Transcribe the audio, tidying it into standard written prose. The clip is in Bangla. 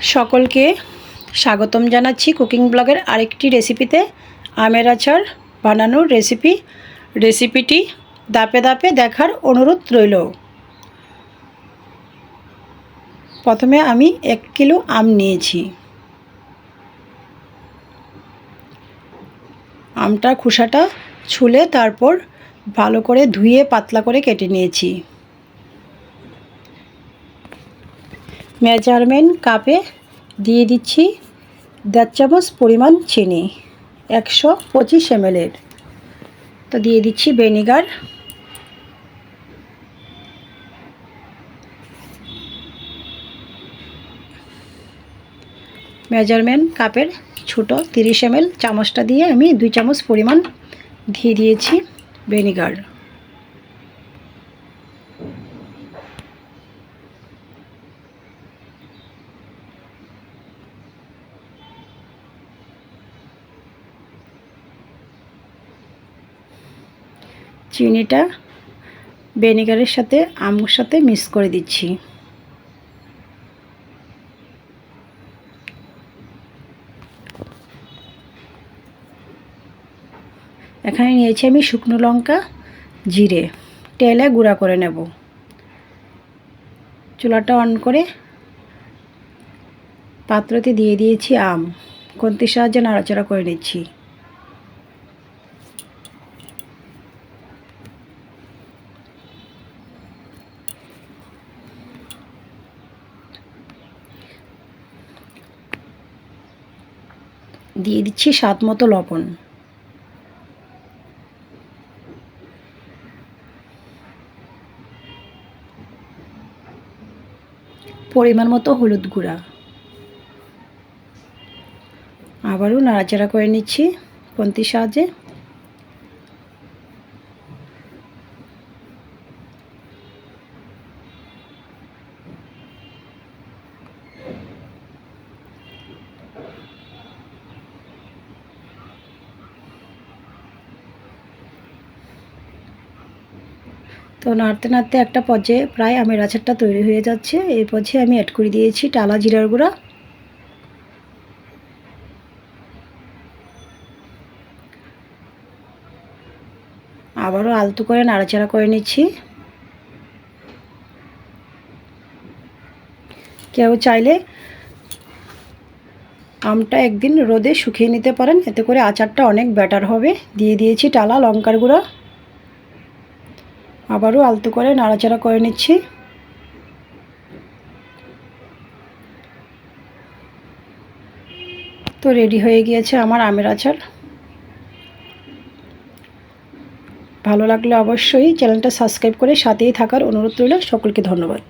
সকলকে স্বাগতম জানাচ্ছি কুকিং ব্লগের আরেকটি রেসিপিতে। আমের আচার বানানোর রেসিপিটি ধাপে ধাপে দেখার অনুরোধ রইল। প্রথমে আমি 1 কিলো আম নিয়েছি। আমটার খোসাটা ছুলে তারপর ভালো করে ধুয়ে পাতলা করে কেটে নিয়েছি। মেজারমেন্ট কাপে দিয়ে দিচ্ছি 1.5 চামচ পরিমাণ চিনি, 125 ml। তো দিয়ে দিচ্ছি ভিনেগার, মেজারমেন্ট কাপের ছোট 30 ml চামচটা দিয়ে আমি 2 চামচ পরিমাণ দিয়ে দিয়েছি ভিনেগার। চিনিটা ভিনেগারের সাথে আমের সাথে মিক্স করে দিচ্ছি। এখানে নিয়েছি আমি শুকনো লঙ্কা, জিরে, তেলে গুঁড়া করে নেব। চুলাটা অন করে পাত্রতে দিয়ে দিয়েছি আম, খুন্তির সাহায্যে নাড়াচাড়া করে নিচ্ছি। দিয়ে দিচ্ছি স্বাদ মতো লবণ, পরিমাণ মতো হলুদ গুঁড়া। আবারও নাড়াচাড়া করে নিচ্ছি খুন্তির সাহায্যে। তো নাড়তে নাড়তে একটা পর্যায়ে প্রায় আমের আচারটা তৈরি হয়ে যাচ্ছে। এই পর্যায়ে আমি অ্যাড করে দিয়েছি টালা জিরার গুঁড়া, আবারও আলতো করে নাড়াচাড়া করে নিচ্ছি। কেউ চাইলে আমটা একদিন রোদে শুকিয়ে নিতে পারেন, এতে করে আচারটা অনেক বেটার হবে। দিয়ে দিয়েছি টালা লঙ্কার গুঁড়া, আবারও আলতো করে নাড়াচাড়া করে নিচ্ছি। তো রেডি হয়ে গিয়েছে আমার আমের আচার। ভালো লাগলে অবশ্যই চ্যানেলটা সাবস্ক্রাইব করে সাথেই থাকার অনুরোধ রইল। সকলকে ধন্যবাদ।